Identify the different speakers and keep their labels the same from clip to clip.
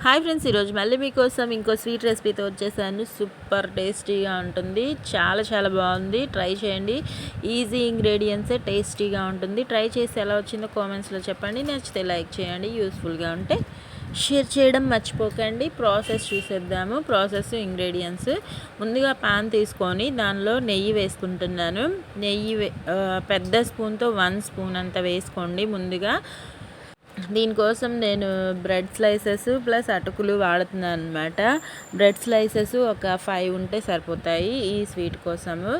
Speaker 1: Hi friends, ఈరోజు మళ్ళీ మీకోసం ఇంకో స్వీట్ రెసిపీతో వచ్చేసాను. సూపర్ టేస్టీగా ఉంటుంది. చాలా చాలా బాగుంది. ట్రై చేయండి. ఈజీ ఇంగ్రీడియంట్సే టేస్టీగా ఉంటుంది. ట్రై చేసి ఎలా వచ్చిందో కామెంట్స్లో చెప్పండి. నచ్చితే లైక్ చేయండి. యూస్ఫుల్గా ఉంటే షేర్ చేయడం మర్చిపోకండి. ప్రాసెస్ చూసేద్దాము. ప్రాసెస్ ఇంగ్రీడియంట్స్ ముందుగా పాన్ తీసుకొని దానిలో నెయ్యి వేసుకుంటున్నాను. పెద్ద స్పూన్తో 1 స్పూన్ అంత వేసుకోండి. ముందుగా దీనికోసం నేను బ్రెడ్ స్లైసెస్ ప్లస్ అటుకులు వాడుతున్నాను అనమాట. బ్రెడ్ స్లైసెస్ ఒక 5 ఉంటే సరిపోతాయి ఈ స్వీట్ కోసము.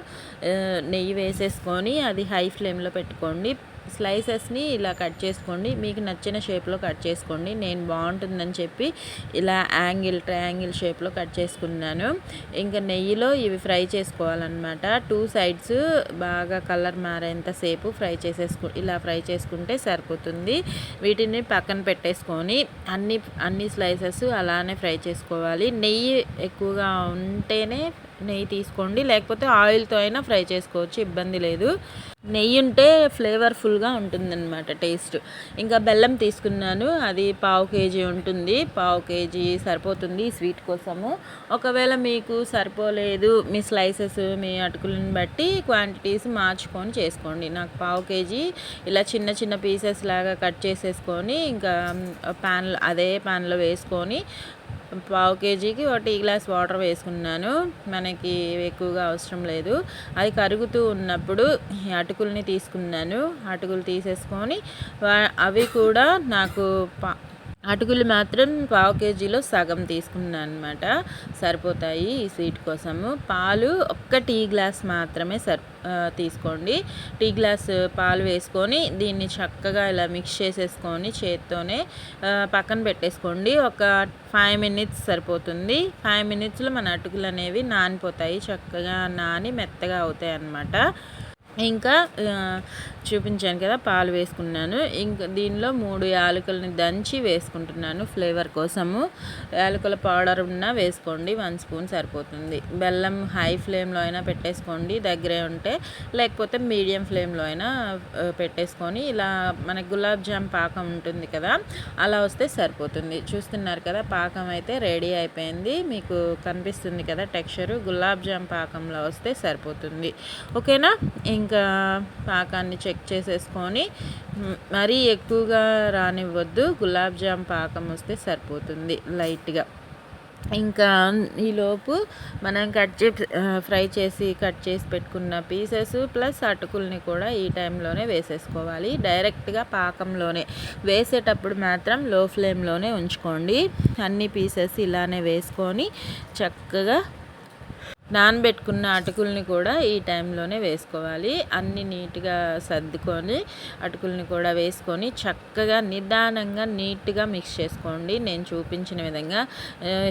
Speaker 1: నెయ్యి వేసేసుకొని అది హై ఫ్లేమ్లో పెట్టుకోండి. స్లైసెస్ని ఇలా కట్ చేసుకోండి. మీకు నచ్చిన షేప్లో కట్ చేసుకోండి. నేను బాగుంటుందని చెప్పి ఇలా ట్రయాంగిల్ షేప్లో కట్ చేసుకున్నాను. ఇంకా నెయ్యిలో ఇవి ఫ్రై చేసుకోవాలన్నమాట. 2 సైడ్స్ బాగా కలర్ మారేంతసేపు ఇలా ఫ్రై చేసుకుంటే సరిపోతుంది. వీటిని పక్కన పెట్టేసుకొని అన్ని స్లైసెస్ అలానే ఫ్రై చేసుకోవాలి. నెయ్యి ఎక్కువగా ఉంటేనే నెయ్యి తీసుకోండి, లేకపోతే ఆయిల్తో అయినా ఫ్రై చేసుకోవచ్చు, ఇబ్బంది లేదు. నెయ్యి ఉంటే ఫ్లేవర్ఫుల్గా ఉంటుందన్నమాట టేస్ట్. ఇంకా బెల్లం తీసుకున్నాను. అది 1/2 కేజీ ఉంటుంది. 1/2 కేజీ సరిపోతుంది ఈ స్వీట్ కోసము. ఒకవేళ మీకు సరిపోలేదు, మీ స్లైసెస్ మీ అటుకులను బట్టి క్వాంటిటీస్ మార్చుకొని చేసుకోండి. నాకు 1/2 కేజీ ఇలా చిన్న చిన్న పీసెస్ లాగా కట్ చేసేసుకొని ఇంకా అదే ప్యాన్లో వేసుకొని 1/2 కేజీకి 1 టీ గ్లాస్ వాటర్ వేసుకున్నాను. మనకి ఎక్కువగా అవసరం లేదు. అది కరుగుతూ ఉన్నప్పుడు అటుకుల్ని తీసుకున్నాను. అటుకులు తీసేసుకొని అవి కూడా నాకు అటుకులు మాత్రం 1/2 కేజీలో సగం తీసుకున్నాను అనమాట. సరిపోతాయి ఈ స్వీట్ కోసము. పాలు ఒక్క టీ గ్లాస్ మాత్రమే తీసుకోండి. టీ గ్లాస్ పాలు వేసుకొని దీన్ని చక్కగా ఇలా మిక్స్ చేసేసుకొని చేత్తోనే పక్కన పెట్టేసుకోండి. ఒక 5 మినిట్స్ సరిపోతుంది. 5 మినిట్స్లో మన అటుకులు అనేవి నానిపోతాయి. చక్కగా నాని మెత్తగా అవుతాయి అన్నమాట. ఇంకా చూపించాను కదా, పాలు వేసుకున్నాను. ఇంకా దీనిలో 3 యాలకులని దంచి వేసుకుంటున్నాను ఫ్లేవర్ కోసము. యాలకుల పౌడర్ ఉన్నా వేసుకోండి, 1 స్పూన్ సరిపోతుంది. బెల్లం హై ఫ్లేమ్లో అయినా పెట్టేసుకోండి దగ్గరే ఉంటే, లేకపోతే మీడియం ఫ్లేమ్లో అయినా పెట్టేసుకొని ఇలా మనకి గులాబ్ జామ్ పాకం ఉంటుంది కదా, అలా వస్తే సరిపోతుంది. చూస్తున్నారు కదా, పాకం అయితే రెడీ అయిపోయింది. మీకు కనిపిస్తుంది కదా టెక్స్చరు. గులాబ్ జామ్ పాకంలో వస్తే సరిపోతుంది. ఓకేనా? ఇంకా పాకాన్ని చెక్ చేసేసుకొని మరీ ఎక్కువగా రానివ్వద్దు. గులాబ్ జామ్ పాకం వస్తే సరిపోతుంది లైట్గా. ఇంకా ఈలోపు మనం కట్ చేసి పెట్టుకున్న పీసెస్ ప్లస్ అటుకుల్ని కూడా ఈ టైంలోనే వేసేసుకోవాలి. డైరెక్ట్గా పాకంలోనే వేసేటప్పుడు మాత్రం లో ఫ్లేమ్లోనే ఉంచుకోండి. అన్ని పీసెస్ ఇలానే వేసుకొని చక్కగా నానబెట్టుకున్న అటుకుల్ని కూడా ఈ టైంలోనే వేసుకోవాలి. అన్నీ నీట్గా సర్దుకొని అటుకుల్ని కూడా వేసుకొని చక్కగా నిదానంగా నీట్గా మిక్స్ చేసుకోండి. నేను చూపించిన విధంగా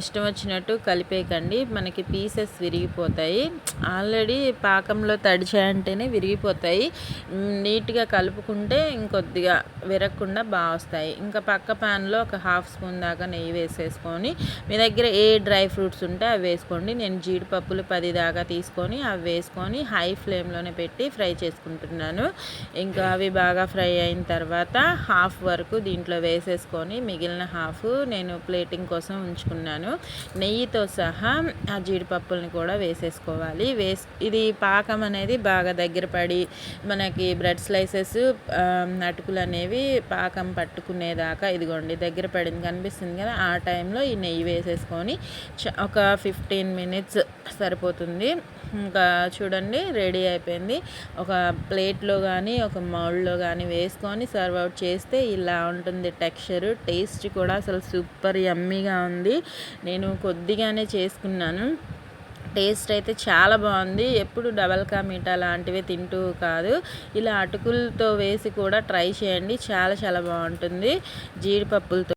Speaker 1: ఇష్టం వచ్చినట్టు కలిపేయకండి, మనకి పీసెస్ విరిగిపోతాయి. ఆల్రెడీ పాకంలో తడిచాయంటేనే విరిగిపోతాయి. నీట్గా కలుపుకుంటే ఇంకొద్దిగా విరగకుండా బాగా వస్తాయి. ఇంకా పక్క ప్యాన్లో ఒక 1/2 స్పూన్ దాకా నెయ్యి వేసేసుకొని మీ దగ్గర ఏ డ్రై ఫ్రూట్స్ ఉంటే అవి వేసుకోండి. నేను జీడిపప్పులు 10 దాకా తీసుకొని అవి వేసుకొని హై ఫ్లేమ్లోనే పెట్టి ఫ్రై చేసుకుంటున్నాను. ఇంకా అవి బాగా ఫ్రై అయిన తర్వాత 1/2 వరకు దీంట్లో వేసేసుకొని మిగిలిన 1/2 నేను ప్లేటింగ్ కోసం ఉంచుకున్నాను. నెయ్యితో సహా ఆ జీడిపప్పుల్ని కూడా వేసేసుకోవాలి. ఇది పాకం అనేది బాగా దగ్గర పడి మనకి బ్రెడ్ స్లైసెస్ అటుకులు అనేవి పాకం పట్టుకునేదాకా ఇదిగోండి దగ్గర పడింది, కనిపిస్తుంది కదా, ఆ టైంలో ఈ నెయ్యి వేసేసుకొని ఒక 15 మినిట్స్ సరిపోతుంది. ఇంకా చూడండి రెడీ అయిపోయింది. ఒక ప్లేట్లో కానీ ఒక మౌల్డ్లో కానీ వేసుకొని సర్వ్ అవుట్ చేస్తే ఇలా ఉంటుంది టెక్స్చరు. టేస్ట్ కూడా అసలు సూపర్ యమ్మీగా ఉంది. నేను కొద్దిగానే చేసుకున్నాను. టేస్ట్ అయితే చాలా బాగుంది. ఎప్పుడు డబల్ కా మీఠా లాంటివి తింటూ కాదు, ఇలా అటుకులతో వేసి కూడా ట్రై చేయండి. చాలా చాలా బాగుంటుంది జీడిపప్పులతో.